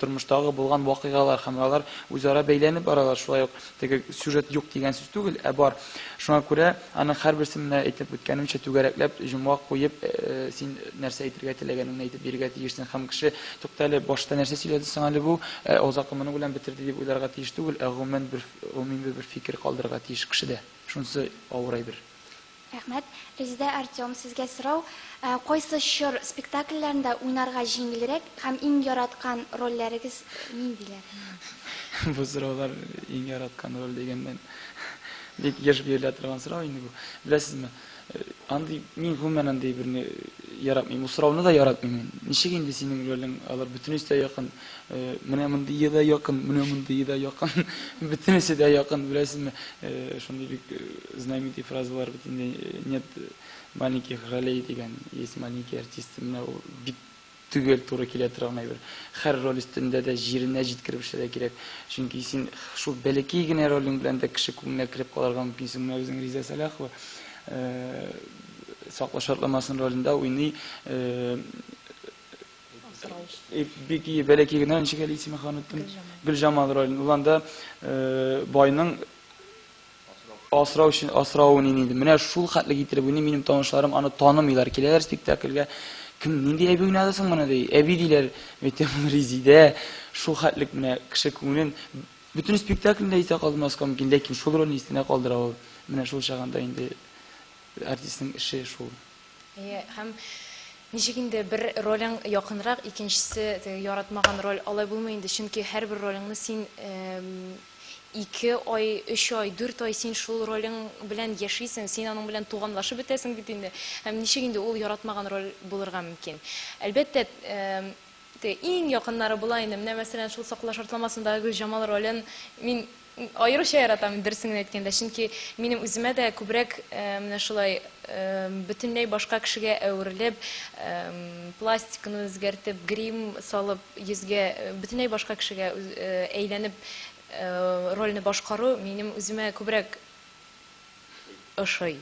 тормыштагы булган вакыйгалар һәм алар үзара бәйләнеп баралар. Шулай ук теге сюжет юк дигән сүз түгел, ә бар. Шуңа күрә аның һәр берсен әйтеп үткәнемчә түгәрәкләп җумак куеп син нәрсә әйтергә теләгәнен әйтеп бирергә тиешсең һәм кеше туктале башта нәрсә сөйләде соң әле бу озакы моның белән бетерде дип уйларга тиеш түгел, гомумән бер фикер калдырырга тиеш кешедә. Шунысы авыр әйбер. Рәхмәт. Резидә Артем, сезгә сорау. Кайсы чор спектакльләрендә уйнарга җиңелрәк һәм иң яраткан рольләрегез ниндиләр? Бу сораулар иң яраткан роль дигәннән бик яшь бирелә торган сорау инде бу. Беләсезме? Андый мин гомумән андый берне яратмыйм. Сорауны да яратмыйм. Ничек инде синең ролең алар бөтенесе якын, менә мондый да якын, менә мондый да якын, бөтенесе дә якын, беләсезме? Шундый бик знаменитый фразалар бит инде нет маленьких ролей дигән, есть маленький артист, менә ул бик түгел туры килә торган әйбер. Һәр роль өстендә дә җиренә җиткереп эшләргә кирәк. Чөнки син шул бәләкәй генә ролең белән дә кеше күңеленә кирип калырга мөмкинсең. Менә үзең Риза Салахова Саклау шартламасын ролендә уйный. Бик бәләкәй генә ничек әле исеме ханытын Гөлҗамал ролен. Уланда байның асрауын инде. Менә шул хәтле китереп уйный. Минем танышларым аны танымыйлар. Киләләр спектакльгә. Кем нинди әби уйнады соң моны ди? Әби диләр. Мәктәп Резидә. Шул хәтлек менә кеше күңелен бөтен спектакльдә исә калдырмаска мөмкин, ләкин шул рольне исенә калдыра ул. Менә шул чагында инде артистның эше шул. Һәм ничек инде бер ролең якынрак, икенчесе яратмаган роль алай булмый инде, чөнки һәрбер ролеңне син 2 ай, 3 ай, 4 ай син шул ролең белән яшисең, син аның белән туганлашып бетәсең бит инде. Һәм ничек инде ул яратмаган роль булырга мөмкин. Әлбәттә, иң якыннары була инде. Менә мәсәлән, шул Саклау шартламасындагы Гөлҗамал ролен мин аеруча яратам, дөресен әйткәндә, чөнки минем үземә дә күбрәк менә шулай бөтенләй башка кешегә әверелеп, пластиканы үзгәртеп, грим салып, йөзгә бөтенләй башка кешегә әйләнеп рольне башкару минем үземә күбрәк ошый.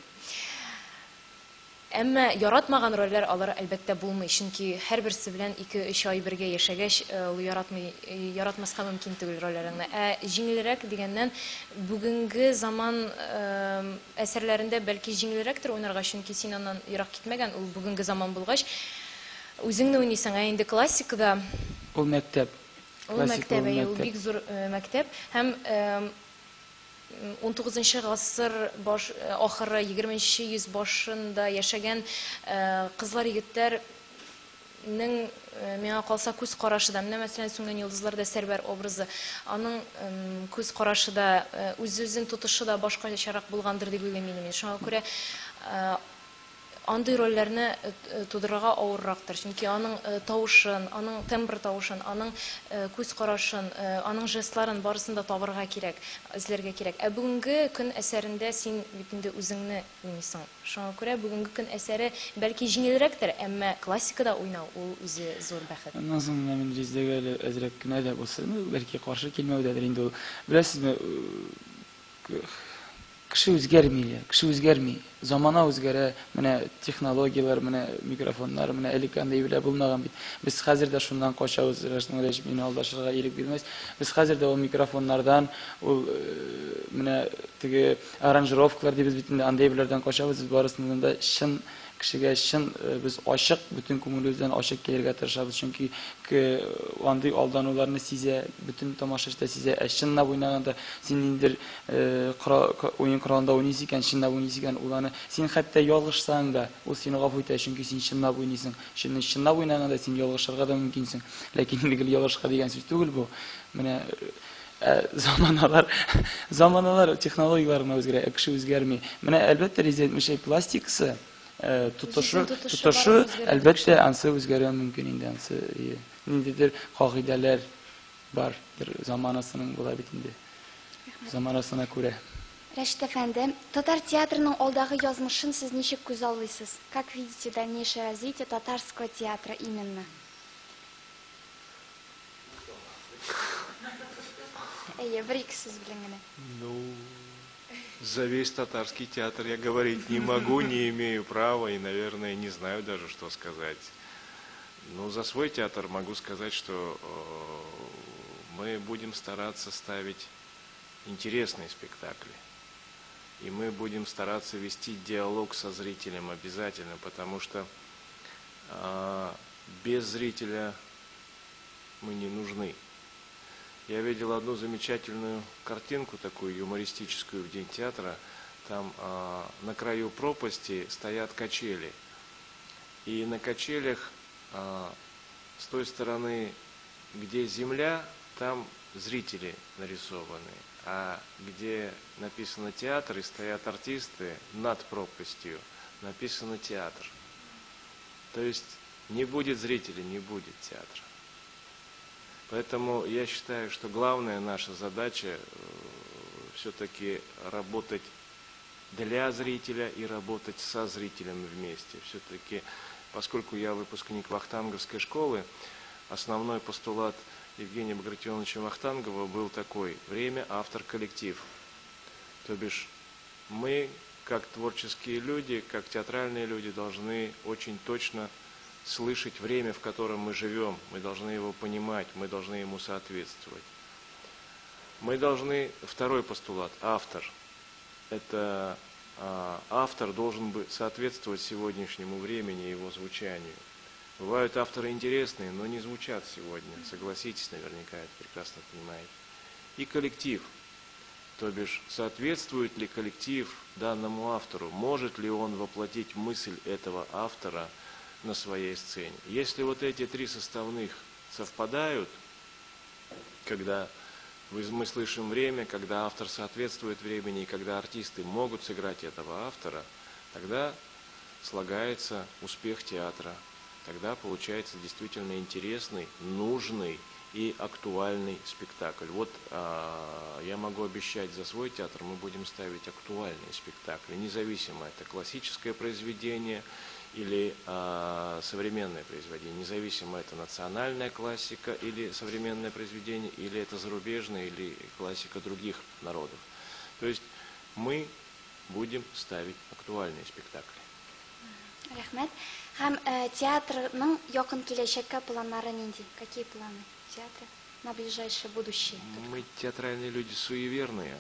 Әмма яратмаган рольләр алар әлбәттә булмый, чөнки һәрберсе белән 2-3 ай бергә яшәгәч, ул яратмаска мөмкин түгел рольләрне. Җиңелрәк дигәннән, бүгенге заман әсәрләрендә бәлки җиңелрәктер уйнарга, чөнки син аннан ерак китмәгән, ул бүгенге заман булгач, үзеңне уйныйсың, инде классикада Ул мәктәп. Ул мәктәп, ул бик зур мәктәп һәм 19 гасыр ахыры 20 йөз башында яшәгән кызлар егетләрнең миңа калса күз карашы да, менә мәсәлән Сүнгән йолдызларда Сәрвәр образы, аның күз карашы да, үз-үзен тотышы да башкачарак булгандыр дип уйлыйм мин. Шуңа күрә андый рольләрне тудырырга авыррактыр, чөнки аның тавышын, аның тембр тавышын, аның күз карашын, аның жестларын барысын да табырга кирәк, эзләргә кирәк. Бүгенге көн әсәрендә син бит инде үзеңне уйныйсың. Шуңа күрә бүгенге көн әсәре бәлки җиңелрәктер, әмма классикада уйнау ул үзе зур бәхет. Аннан соң мин Резидәгә әзрәк кенә дә булса, бәлки каршы килмәүдәдер инде ул. Беләсезме, кеше үзгәрми, замана үзгәрә, менә технологиялар, менә микрофоннар, менә элеккәндәй белә булмаган бит. Без хәзер дә шуннан качабыз, рәсмәләш мине алдашырга ирек бирмәс. Без хәзер дә ул микрофоннардан, ул менә теге аранжировкалар дибез бит инде, андый беләрдән качабыз, барысыннан да чын кешегә чын без ачык, бөтен күңелебездән ачык килергә тырышабыз, чөнки андый алдануларны сизә, бөтен тамашачы сизә. Чынлап уйнаганда син инде уен коралында уйныйсың икән, чынлап уйныйсың икән, уланы син хәтта ялгышсаң да, ул сине гафу итә, чөнки син чынлап уйныйсың. Чынлап уйнаганда син ялгышырга да мөмкинсең. Ләкин инде ялгышка дигән сүз түгел бу. Менә заманалар технологияларына үзгәрә, кеше үзгәрми. Менә әлбәттә резидент пластикасы тутышы әлбәттә ансы үзгәрә мөмкин инде, ансы ниндидер кагыйдәләр бар, заманасының була бит инде. Заманасына күрә. Рәшит әфәнде, татар театрының алдагы язмышын сез ничек күз алыйсыз? Как видите дальнейшее развитие татарского театра именно? Бер-ике сүз белән генә. За весь татарский театр я говорить не могу, не имею права и, наверное, не знаю даже, что сказать. Но за свой театр могу сказать, что мы будем стараться ставить интересные спектакли. И мы будем стараться вести диалог со зрителем обязательно, потому что Без зрителя мы не нужны. Я видел одну замечательную картинку, такую юмористическую, в День театра. Там на краю пропасти стоят качели. И на качелях с той стороны, где земля, там зрители нарисованы. А где написано театр и стоят артисты, над пропастью написано театр. То есть не будет зрителей, не будет театра. Поэтому я считаю, что главная наша задача все-таки работать для зрителя и работать со зрителем вместе. Все-таки, поскольку я выпускник Вахтанговской школы, основной постулат Евгения Багратионовича Вахтангова был такой: время, автор, коллектив. То бишь мы, как творческие люди, как театральные люди, должны очень точно слышать время, в котором мы живем. Мы должны его понимать, мы должны ему соответствовать. Мы должны, второй постулат, автор. Это автор должен соответствовать сегодняшнему времени и его звучанию. Бывают авторы интересные, но не звучат сегодня. Согласитесь, наверняка это прекрасно понимаете. И коллектив. То бишь, соответствует ли коллектив данному автору? Может ли он воплотить мысль этого автора на своей сцене? Если вот эти три составных совпадают, когда мы слышим время, когда автор соответствует времени, и когда артисты могут сыграть этого автора, тогда слагается успех театра. Тогда получается действительно интересный, нужный и актуальный спектакль. Вот я могу обещать, за свой театр мы будем ставить актуальные спектакли, независимо это классическое произведение или современное произведение, независимо это национальная классика или современное произведение, или это зарубежная, или классика других народов. То есть мы будем ставить актуальные спектакли. Рахмет. Һәм театрның якын киләчәккә планнары нинди? Какие планы театра на ближайшее будущее? Мы театральные люди суеверные.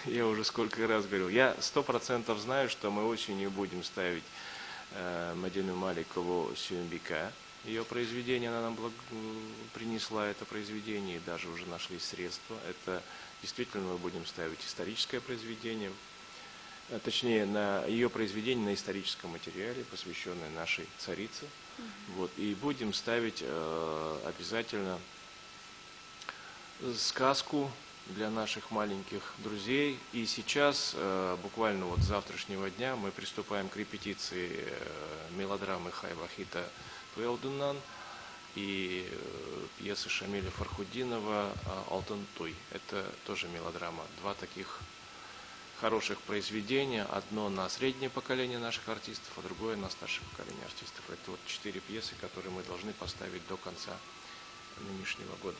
Я уже сколько раз говорил. Я 100% знаю, что мы осенью будем ставить Мадину Маликову «Сюмбика». Ее произведение, она нам принесла это произведение, и даже уже нашлись средства. Это действительно мы будем ставить историческое произведение. Точнее, на ее произведение на историческом материале, посвященное нашей царице. Вот, и будем ставить обязательно сказку для наших маленьких друзей. И сейчас, буквально вот с завтрашнего дня, мы приступаем к репетиции мелодрамы Хайвахита Туэлдуннан и пьесы Шамиля Фархудинова «Алтын той». Это тоже мелодрама. Два таких хороших произведения. Одно на среднее поколение наших артистов, а другое на старшее поколение артистов. Это вот 4 пьесы, которые мы должны поставить до конца нынешнего года.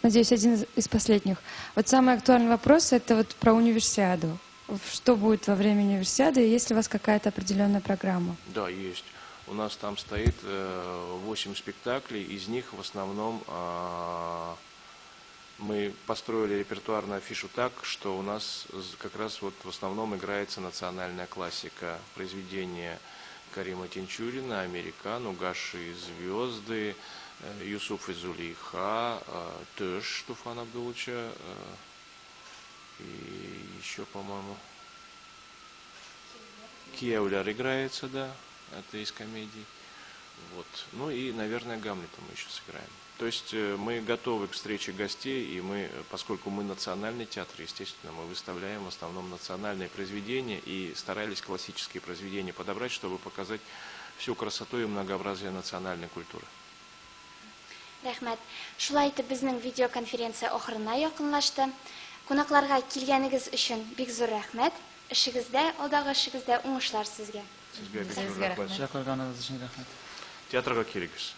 Надеюсь, один из последних. Вот самый актуальный вопрос — это вот про универсиаду. Что будет во время универсиады, и есть ли у вас какая-то определенная программа? Да, есть. У нас там стоит 8 спектаклей, из них в основном мы построили репертуарную афишу так, что у нас как раз вот в основном играется национальная классика, произведения Карима Тинчурина, «Американ», «Угасшие звезды», Юсуф и Зулейха, Төш Туфана Абдулыча и еще, по-моему, Киевляр играется, да, это из комедий. Вот. Ну и, наверное, Гамлета мы еще сыграем. То есть мы готовы к встрече гостей, и мы, поскольку мы национальный театр, естественно, мы выставляем в основном национальные произведения и старались классические произведения подобрать, чтобы показать всю красоту и многообразие национальной культуры. Рәхмәт. Шулай итеп безнең видеоконференция ахырына якынлашты. Кунакларга килгәнегез өчен бик зур рәхмәт. Эшегездә, алдагы эшегездә уңышлар сезгә. Сезгә бик зур рәхмәт. Шакырганыгыз өчен рәхмәт. Театрга килегез.